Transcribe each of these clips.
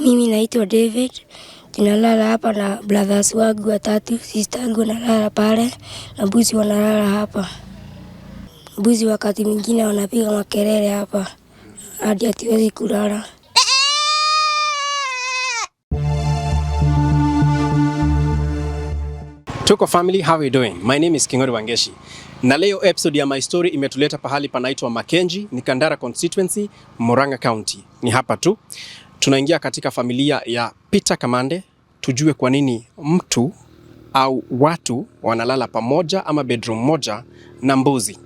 Mimi naitwa David. Tunalala hapa na brothers wangu watatu, sister yangu analala pale na mbuzi wanalala hapa. Mbuzi wakati mwingine wanapiga makelele hapa hadi hatuwezi kulala. Tuko family, how are you doing? My name is Kingori Wangeshi. Na leo episode ya My Story imetuleta pahali panaitwa Makenji, ni Kandara constituency, Murang'a County. Ni hapa tu. Tunaingia katika familia ya Peter Kamande, tujue kwa nini mtu au watu wanalala pamoja ama bedroom moja na mbuzi.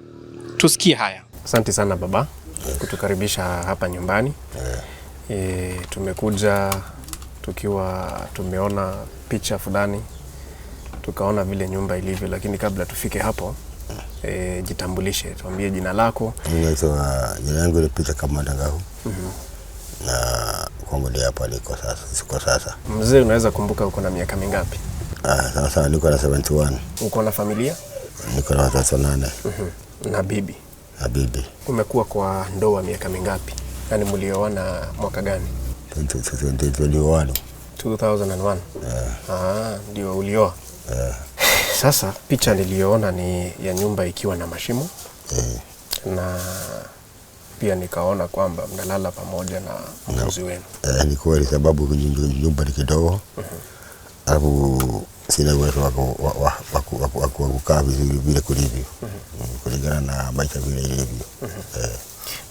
Tusikie haya. Asante sana baba kutukaribisha hapa nyumbani. Tumekuja tukiwa tumeona picha fulani, tukaona vile nyumba ilivyo, lakini kabla tufike hapo jitambulishe, tuambie jina lako. Jina langu ni Peter Kamande ngao. Na kwangu ni hapa niko sasa, siko sasa. Mzee, unaweza kumbuka uko na miaka mingapi? Sasa niko na 71. Uko na familia? Niko na watoto 8. Na bibi? Na bibi. Umekuwa kwa ndoa miaka mingapi? Yaani mlioana mwaka gani? 2021. 2001. Ndio ulioa. Sasa picha niliyoona ni ya nyumba ikiwa na mashimo. Na pia nikaona kwamba mnalala pamoja na mbuzi wenu. Ni kweli, sababu nyumba ni kidogo. Alafu sina uwezo wa kukaa vizuri vile kulivyo. Kulingana na maisha vile ilivyo.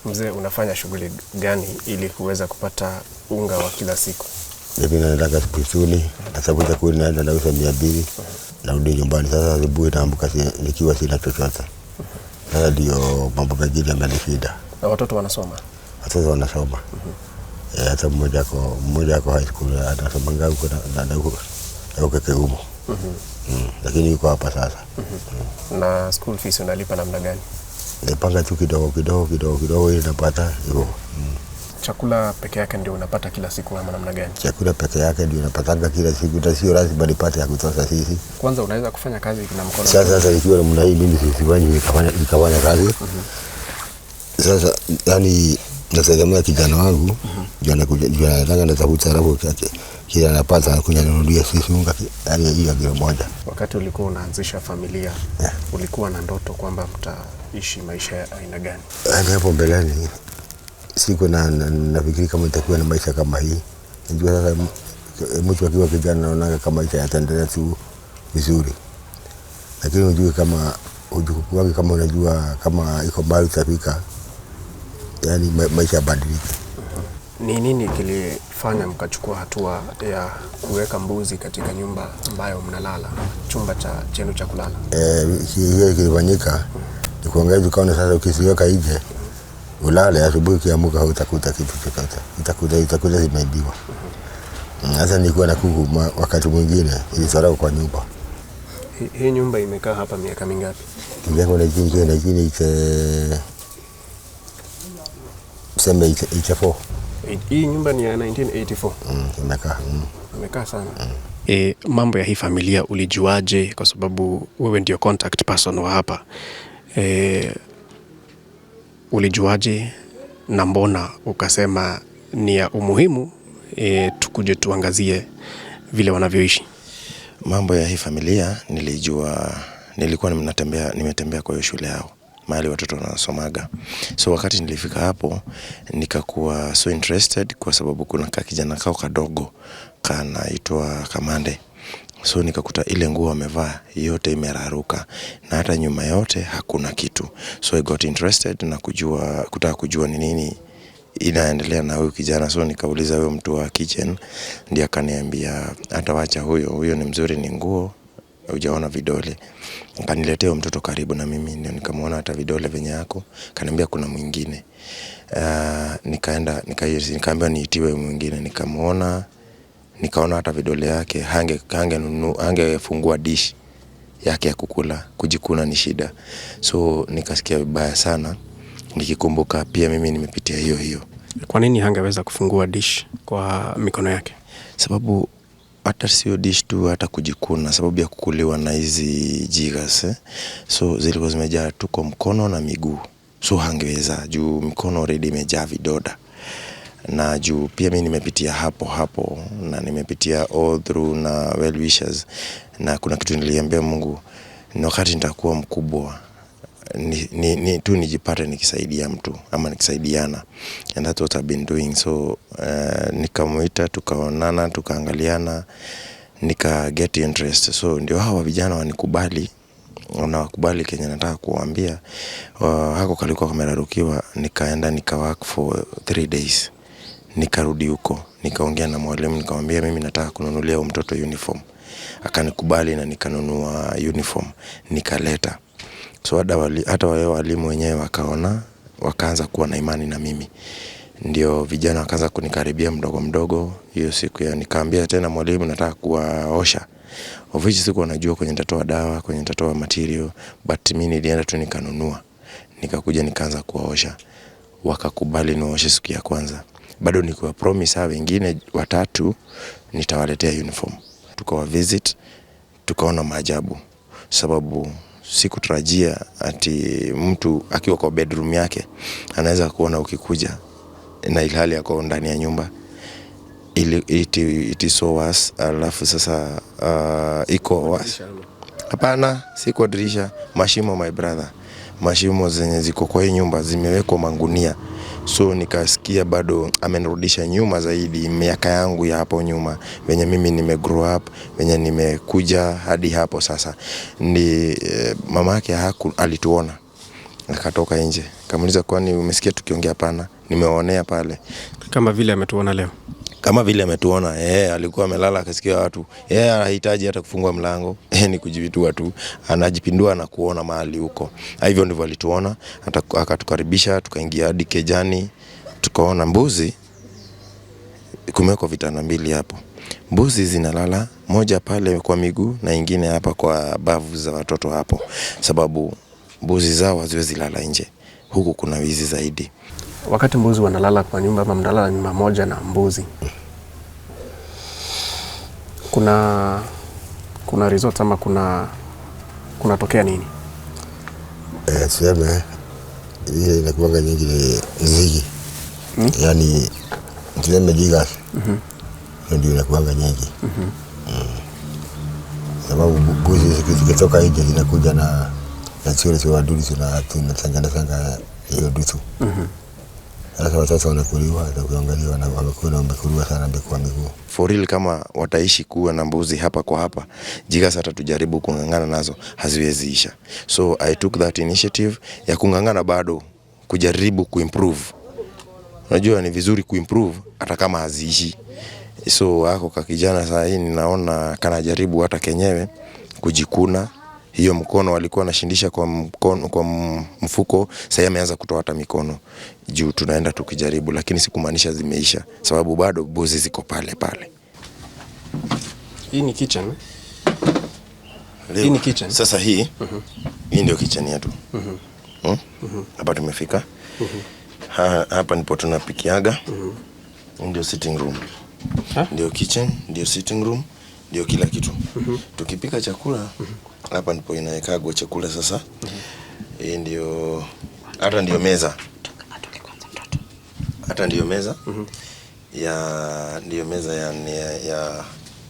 Mzee, unafanya shughuli gani ili kuweza kupata unga wa kila siku? Mimi naenda kusuni, nasabuta kuni naenda nauza 200, narudi nyumbani. Sasa asubuhi naamka nikiwa sina chochote. Sasa ndio mambo mengine yamenishinda. Na watoto wanasoma? Watoto wanasoma. Hata mmoja ako high school, anasoma ngao na huko Keumo. Lakini yuko hapa sasa. Na school fees unalipa namna gani? Napanga tu kidogo ili napata hivyo. Chakula peke yake ndio unapata kila siku ama namna gani? Chakula peke yake ndio unapata kila siku, na sio lazima nipate ya kutosha sisi. Kwanza unaweza kufanya kazi na mkono. Sasa ikiwa namna hii mimi sifanyi nikafanya kazi. Sasa yani nategemea kijana wangu ndio anataka natafuta rapo yake. Kila anapata kunyanyulia sisi unga yani hiyo kilo moja. Wakati ulikuwa unaanzisha familia, ulikuwa na ndoto kwamba mtaishi maisha ya aina gani? Hapo mbeleni siku nafikiri kama itakuwa na maisha kama hii. Najua sasa mtu akiwa kijana anaona kama maisha yataendelea tu vizuri. Lakini unajua kama ujukuu kama unajua kama iko mbali utafika, yani maisha yabadilika. Ni nini kilifanya mkachukua hatua ya kuweka mbuzi katika nyumba ambayo mnalala, chumba chenu cha kulala? Hiyo kilifanyika ni kuongeza ukaona sasa ukisiweka nje ulale, asubuhi kiamuka utakuta kitu chochote. Itakuta zimeibiwa. Sasa nilikuwa na kuku wakati mwingine ilisarau kwa nyumba. Hii nyumba imekaa hapa miaka mingapi? Miaka na chini sema 84. Hii nyumba ni ya 1984. Imekaa sana. Mambo ya hii familia ulijuaje, kwa sababu wewe ndio contact person wa hapa? Ulijuaje na mbona ukasema ni ya umuhimu tukuje tuangazie vile wanavyoishi? Mambo ya hii familia nilijua, nilikuwa nimetembea kwa hiyo shule yao mahali watoto wanasomaga. So wakati nilifika hapo nikakuwa so interested kwa sababu kuna kijana kao kadogo kanaitwa Kamande. So nikakuta ile nguo amevaa yote imeraruka na hata nyuma yote hakuna kitu. So I got interested na kutaka kujua ni nini inaendelea na huyu kijana. So nikauliza huyo mtu wa kitchen, ndiye akaniambia hata wacha huyo ni mzuri, ni nguo hujaona vidole. Akaniletea mtoto karibu na mimi, ndio nikamwona hata vidole venye yako. Kaniambia kuna mwingine. Nikaambiwa niitiwe mwingine, nikamuona, nikaona hata vidole yake hangefungua dish yake ya kukula, kujikuna ni shida. So nikasikia vibaya sana nikikumbuka pia mimi nimepitia hiyo. Kwa nini hangeweza kufungua dish kwa mikono yake? Sababu hata sio dish tu, hata kujikuna, sababu ya kukuliwa na hizi jigas. So zilikuwa zimejaa tu kwa mkono na miguu. So hangeweza juu mikono already imejaa vidoda. na juu pia mimi nimepitia hapo na nimepitia all through na well wishers, na kuna kitu niliambia Mungu, wakati nitakuwa mkubwa ni tu nijipate nikisaidia mtu ama nikisaidiana, and that's what I've been doing. So nikamuita, tukaonana, tukaangaliana, nika get interest. So ndio hawa vijana wanikubali, wanakubali Kenya nataka kuambia. Hako kalikuwa kamerarukiwa, nikaenda nika work for 3 days. Nikarudi huko, nikaongea na mwalimu, nikamwambia mimi nataka kununulia mtoto uniform. Akanikubali na nikanunua uniform, nikaleta. So hata wale walimu wenyewe wakaona, wakaanza kuwa na imani na mimi. Ndio vijana wakaanza kunikaribia mdogo. Hiyo siku ya nikaambia tena mwalimu nataka kuwaosha. Of which siku wanajua kwenye nitatoa dawa, kwenye nitatoa material, but mimi nilienda tu nikanunua. Nikakuja nikaanza kuwaosha. Wakakubali niwaoshe siku ya kwanza. Bado nikuwa promise wengine 3 nitawaletea uniform. Tukawa visit, tukaona maajabu. Sababu sikutarajia ati mtu akiwa kwa bedroom yake anaweza kuona ukikuja, na ilhali yako ndani ya nyumba. It is so worse. Alafu sasa iko worse. Hapana, si kwa dirisha, mashimo my brother. Mashimo zenye ziko kwa hii nyumba zimewekwa mangunia. So nikasikia bado amenirudisha nyuma zaidi, miaka yangu ya hapo nyuma, venye mimi nime grow up, venye nimekuja hadi hapo sasa. Ni mama yake alituona, akatoka nje. Kamuuliza kwani umesikia tukiongea? Hapana, nimeonea pale. Kama vile ametuona leo. Kama vile ametuona, alikuwa amelala akasikia watu. Hahitaji hata kufungua mlango, ni kujivitua tu, anajipindua na kuona mahali huko. Hivyo ndivyo alituona, akatukaribisha, tukaingia hadi kejani, tukaona mbuzi. Kumeko vitanda 2 hapo. Mbuzi zinalala, moja pale kwa miguu na ingine hapa kwa bavu za watoto hapo. Sababu mbuzi zao haziwezi lala nje. Huku kuna wizi zaidi. Wakati mbuzi wanalala kwa nyumba ama mnalala nyumba moja na mbuzi, kuna resort ama kuna tokea nini? Tuseme ile inakuanga nyingi ni nzige. Yaani tuseme jigas. Ndio inakuanga nyingi. Sababu mbuzi zikitoka nje zinakuja na sio wadudu, tunatangana hiyo dutu. Sasa watoto wanakuliwa, ukiangalia wamekuliwa sana kwa miguu. For real, kama wataishi kuwa na mbuzi hapa kwa hapa, jigas hata tujaribu kungangana nazo haziwezi isha. So I took that initiative ya kungangana bado, kujaribu kuimprove. Unajua ni vizuri kuimprove hata kama haziishi. So hako kakijana saa hii ninaona kanajaribu hata kenyewe kujikuna. Hiyo mkono walikuwa anashindisha kwa mfuko, sasa ameanza kutoa hata mikono. Juu tunaenda tukijaribu, lakini sikumaanisha zimeisha, sababu bado mbuzi ziko pale. Hii ni kitchen. Hii ni kitchen. Sasa hii ndio kitchen yetu. Hapa tumefika. Hapa ndipo tunapikiaga. Ndio sitting room. Ndio kitchen, ndio sitting room, ndio kila kitu. Tukipika chakula hapa ndipo inawekagwa chakula sasa. Hii ndio hata ndio meza. Hata ndio meza. Ndio meza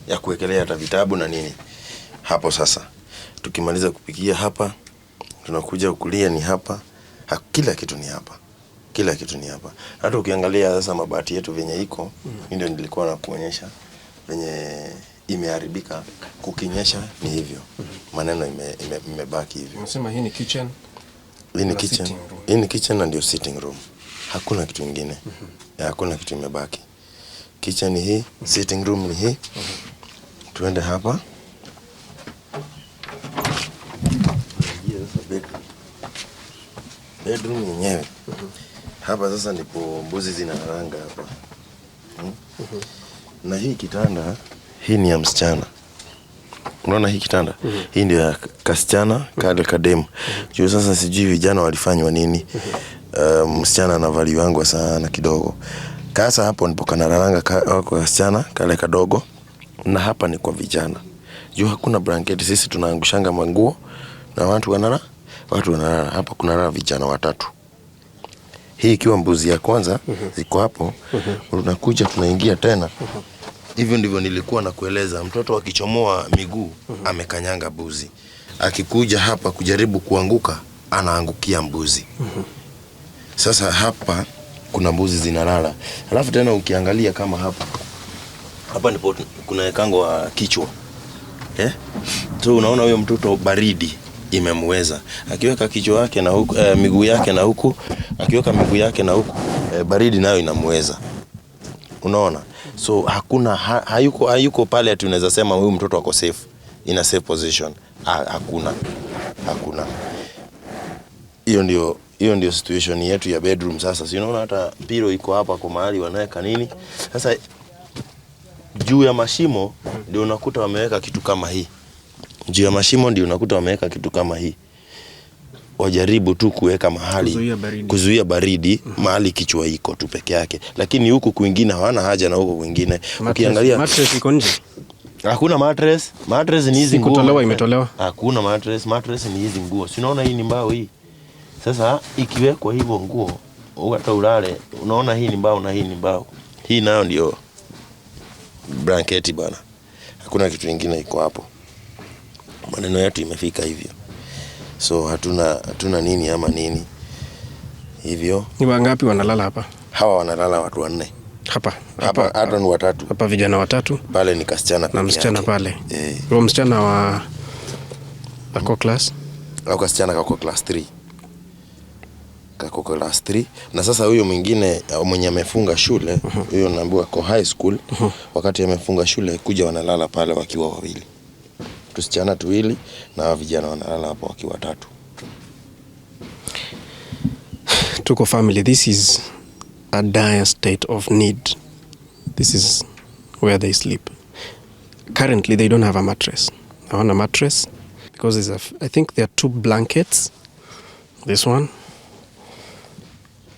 ya kuwekelea hata vitabu na nini. Hapo sasa. Tukimaliza kupikia hapa, tunakuja kulia ni hapa. Kila kitu ni hapa. Kila kitu ni hapa. Hata ukiangalia sasa mabati yetu venye iko, ndio nilikuwa nakuonyesha venye imeharibika. Kukinyesha ni hivyo. Maneno imebaki hivyo. Unasema hii ni kitchen. Hii ni kitchen. Hii ni kitchen na ndio sitting room. Hakuna kitu kingine. Hakuna kitu imebaki. Kitchen ni hii, sitting room ni hii. Tuende hapa. Bedroom yenyewe. Hapa sasa ndipo mbuzi zinalala hapa. Na hii kitanda, hii ni ya msichana. Unaona hii kitanda? Hii ndio ya kasichana, kale kademu. Juu sasa sijui vijana walifanywa nini. Msichana anavaliwa sana kidogo. Kasa hapo ndipo kanalala kwa kasichana, kale kadogo. Na hapa ni kwa vijana. Juu hakuna blanketi, sisi tunaangushanga manguo na watu wanalala hapa. Kuna vijana 3. Hii ikiwa mbuzi ya kwanza ziko hapo, unakuja tunaingia tena. Hivyo ndivyo nilikuwa nakueleza, mtoto akichomoa miguu amekanyanga mbuzi. Akikuja hapa kujaribu kuanguka, anaangukia mbuzi. Sasa hapa kuna mbuzi zinalala. Alafu tena ukiangalia kama hapa ndipo kuna ekango wa kichwa. So unaona huyo mtoto baridi imemweza. Akiweka kichwa yake na huku, miguu yake na huku, akiweka miguu yake na huku, baridi nayo inamweza. Unaona? So hakuna hayuko pale ati unaweza sema huyu mtoto ako safe, in a safe position. Hakuna. Hiyo ndio situation yetu ya bedroom sasa. Si unaona hata pilo iko hapa kwa mahali wanaweka nini? Sasa juu ya mashimo ndio unakuta wameweka kitu kama hii. Wajaribu tu kuweka mahali kuzuia baridi mahali kichwa iko tu peke yake. Lakini huku kwingine hawana haja na huko kwingine. Ukiangalia mattress iko nje. Hakuna mattress. Mattress ni hizi nguo. Kutolewa imetolewa. Hakuna mattress. Mattress ni hizi nguo. Si unaona hii ni mbao hii. Sasa ikiwekwa hivyo nguo, hata ulale, unaona hii ni mbao na hii ni mbao. Hii nayo ndio blanketi bana. Hakuna kitu kingine iko hapo. Maneno yetu imefika hivyo. So hatuna nini ama nini. Hivyo. Ni wangapi wanalala hapa? Hawa wanalala watu 4. Hapa hata ni 3. Hapa vijana 3. Pale ni kasichana pekee. Na msichana pale. Huyo msichana wa ako class? Au kasichana kako class 3. Kako class 3. Na sasa huyo mwingine mwenye amefunga shule, huyo naambiwa ko high school, wakati amefunga shule kuja wanalala pale wakiwa 2. Tusichana 2 na vijana wanalala hapo wakiwa 3. Tuko family, this is a dire state of need. This is where they sleep. Currently they don't have a mattress. I want a mattress because I think there are 2 blankets. This one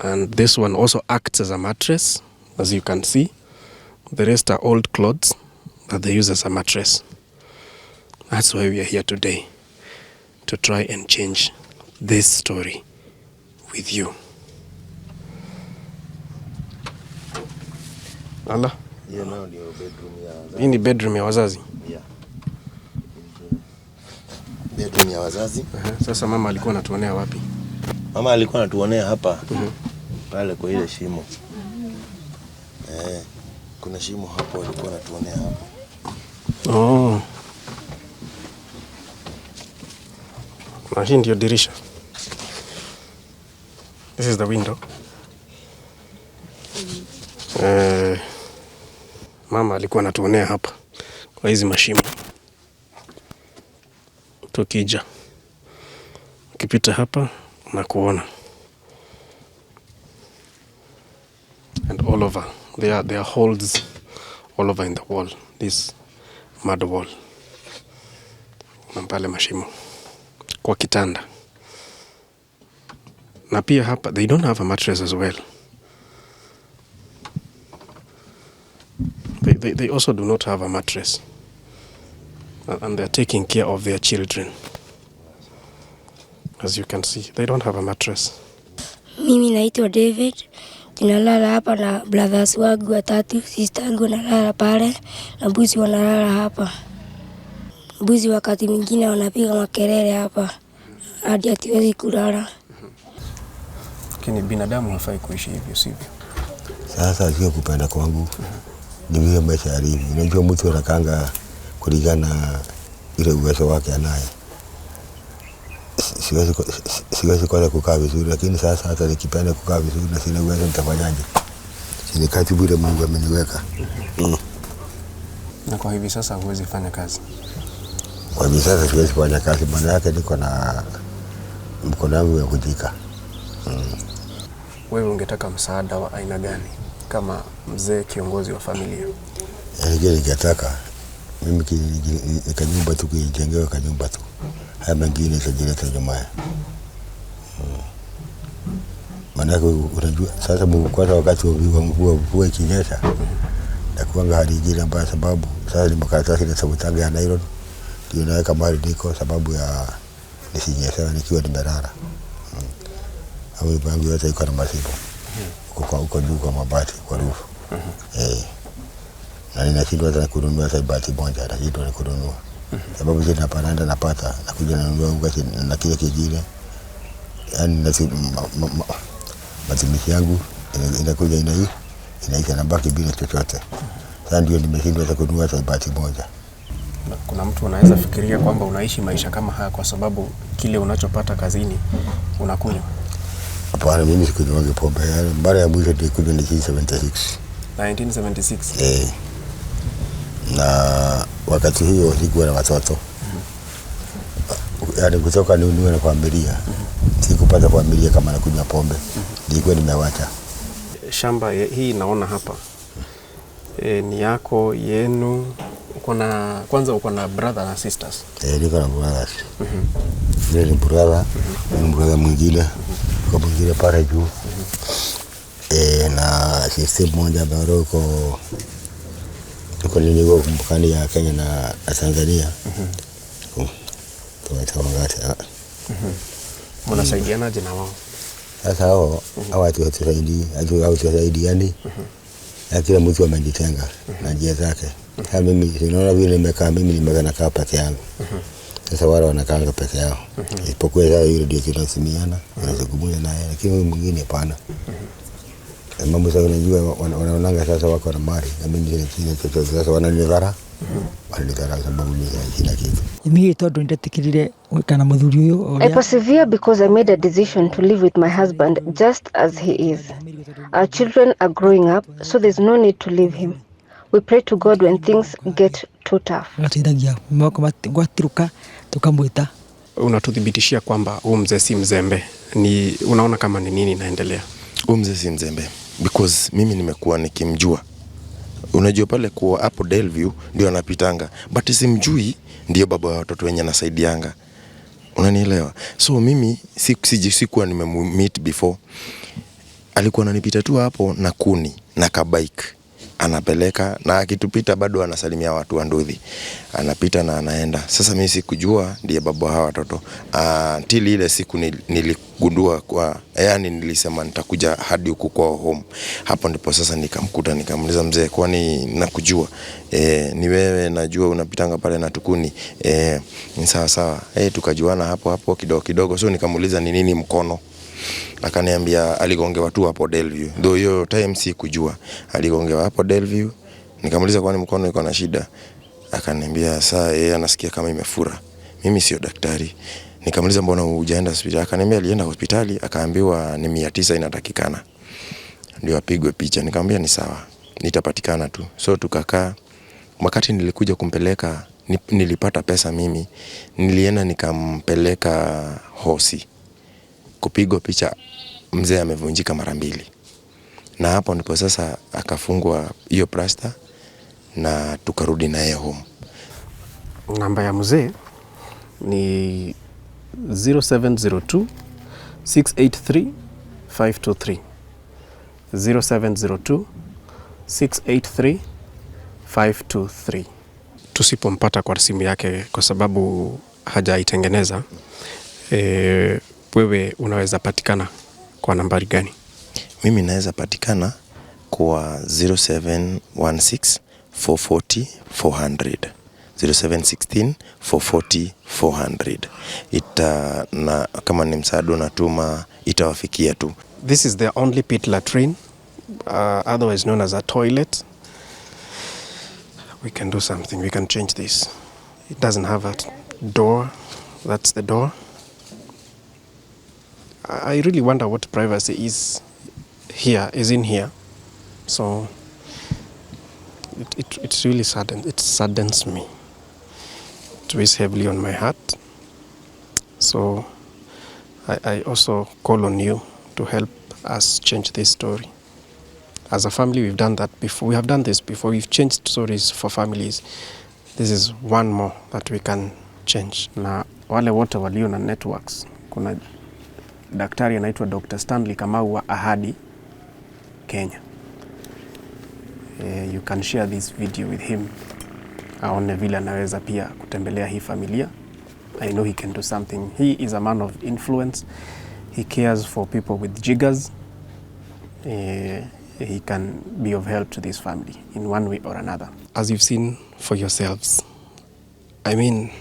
and this one also acts as a mattress, as you can see. The rest are old clothes that they use as a mattress. That's why we are here today, to try and change this story with you. Allah? Yeah, now ndio bedroom ya wazazi. Hii ni bedroom ya wazazi? Yeah. Bedroom ya wazazi. Sasa mama alikuwa anatuonea wapi? Mama alikuwa anatuonea hapa. Pale kwa ile shimo. Kuna shimo hapo alikuwa anatuonea hapo. Oh. Na hii ndio dirisha. This is the window. Mama alikuwa anatuonea hapa kwa hizi mashimo. Tukija ukipita hapa na kuona. And all over there are holes all over in the wall, this mud wall. Na pale mashimo kwa kitanda. Na pia hapa they don't have a mattress as well. They also do not have a mattress. And they're taking care of their children. As you can see, they don't have a mattress. Mimi naitwa David. Tunalala hapa na brothers wangu 3, sister yangu nalala pale na mbuzi wanalala hapa. Mbuzi wakati mwingine wanapiga makelele hapa hadi hatuwezi kulala. Lakini binadamu hafai kuishi hivyo, sivyo? Sasa sio kupenda kwangu. Ni vile maisha yalivyo. Unajua mtu anakanga kulingana ile uwezo wake anaye. Siwezi kwanza kukaa vizuri, lakini sasa hata nikipenda kukaa vizuri na sina uwezo nitafanyaje? Sina kati bure Mungu ameniweka. Na kwa hivi sasa huwezi fanya kazi? Kwa hivi sasa siwezi fanya kazi, maana yake niko na mkono wangu ya kujika. Wewe ungetaka msaada wa aina gani kama mzee kiongozi wa familia? Ningetaka mimi kanyumba tu kijengewe kanyumba tu. Haya mengine tajileta nyumbani. Maana unajua sasa kwanza wakati wa mvua ikinyesha na kuanga hali nyingine mbaya, sababu sasa ni makaratasi na sabutanga ya nylon ndio naweka mahali niko sababu ya nisinyesha nikiwa nimelala. Au bangu yote iko na masibo. Uko juu kwa mabati kwa roof. Na ninashindwa hata kununua hata bati moja, nashindwa ni kununua. Sababu sisi tunapanda napata na kuja nanunua unga na kile kingine. Yaani matumishi yangu inakuja inaisha na baki bila chochote. Sasa ndio nimeshindwa hata kununua hata bati moja. Kuna mtu anaweza fikiria kwamba unaishi maisha kama haya kwa sababu kile unachopata kazini unakunywa. Hapana, mimi sikunywa pombe. Mara ya mwisho nilikunywa ni 1976. Na wakati hiyo sikuwa na watoto. Yaani kutoka niwe na familia. Sikupata familia kama nakunywa pombe. Nilikuwa nimewacha. Shamba hii naona hapa. Ni yako, yenu. Kwanza uko na brother na sisters? Niko na brothers. Yule ni brother, ni brother mwingine. Kwa mwingine pale juu. Na sister mmoja bado tuko niligo kumbukani ya Kenya na Tanzania. Tumetoka mnasaidianaje na wao? Sasa hao watu watusaidiani. Kila mtu amejitenga na njia zake. Kama mimi unaona vile nimekaa nakaa peke yangu. Sasa wale wanakaa peke yao. Isipokuwa yule ndio tunasimiana, tunazungumza naye, lakini mwingine hapana. Mambo sasa unajua wanaonanga sasa wako na mali na mimi ndio chochote sasa wananidhara. Wananidhara sababu ni kila kitu. Mimi todo ndatikirire kana muthuri uyu. I persevere because I made a decision to live with my husband just as he is. Our children are growing up, so there's no need to leave him. We pray to God when things get too tough. Unatuthibitishia kwamba huyu mzee si mzembe. Unaona kama ni nini inaendelea? Huyu mzee si mzembe because mimi nimekuwa nikimjua. Unajua pale kwa hapo Delview ndio anapitanga, but simjui ndio baba wa watoto wenye anasaidianga. Unanielewa? So mimi sikuwa nimemeet before. Alikuwa ananipita tu hapo na kuni na kabike. Anapeleka na akitupita bado anasalimia watu wa Nduthi. Anapita na anaenda. Sasa mimi sikujua ndiye baba hawa watoto. Until ile siku niligundua kwa yani nilisema nitakuja hadi huko kwa home. Hapo ndipo sasa nikamkuta nikamuuliza mzee, kwani nakujua? Ni wewe najua unapitanga pale na tukuni. Ni sawa. Tukajuana hapo kidogo. So nikamuuliza ni nini mkono? Akaniambia aligongewa tu hapo Delview. Ndio hiyo time sikujua. Aligongewa hapo Delview. Nikamuuliza kwani mkono iko na shida? Akaniambia saa yeye anasikia kama imefura. Mimi sio daktari. Nikamuuliza mbona hujaenda hospitali? Akaniambia alienda hospitali akaambiwa ni 900 inatakikana ndio apigwe picha. Nikamwambia ni sawa, nitapatikana tu. So tukakaa. Wakati nilikuja kumpeleka nilipata pesa mimi. Nilienda nikampeleka hosi kupigwa picha. Mzee amevunjika mara 2. Na hapo ndipo sasa akafungwa hiyo plaster na tukarudi naye home. Namba ya mzee ni 0702 683 523. 0702 683 523. Tusipompata kwa simu yake kwa sababu hajaitengeneza, wewe unaweza patikana kwa nambari gani? Mimi naweza patikana kwa 0716 440 400. 0716 440 400. Na kama ni msaada unatuma itawafikia tu. This is the only pit latrine, otherwise known as a toilet. We can do something. We can change this. It doesn't have a door. That's the door. I really wonder what privacy is in here. So it's really saddened. It saddens me. It weighs heavily on my heart. So I also call on you to help us change this story. As a family, we've done that before. We have done this before. We've changed stories for families. This is one more that we can change. Na wale wote walio na networks, kuna daktari anaitwa Dr. Stanley Kamau wa Ahadi Kenya. You can share this video with him. Aone vile anaweza pia kutembelea hii familia. I know he can do something. He is a man of influence. He cares for people with jiggers. he can be of help to this family in one way or another. As you've seen for yourselves, I mean,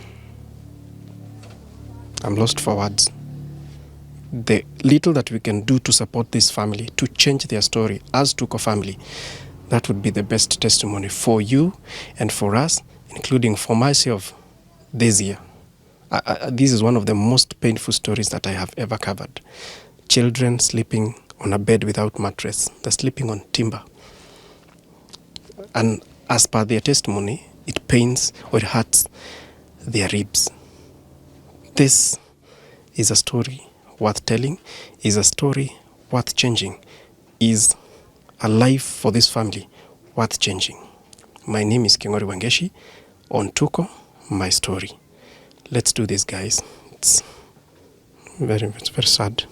I'm lost for words. The little that we can do to support this family, to change their story as Tuko family, that would be the best testimony for you and for us, including for myself this year. This is one of the most painful stories that I have ever covered. Children sleeping on a bed without mattress. They're sleeping on timber. And as per their testimony, it pains or it hurts their ribs. This is a story worth telling, is a story worth changing, is a life for this family worth changing. My name is Kingori Wangeshi on Tuko, my story. Let's do this, guys. It's very sad.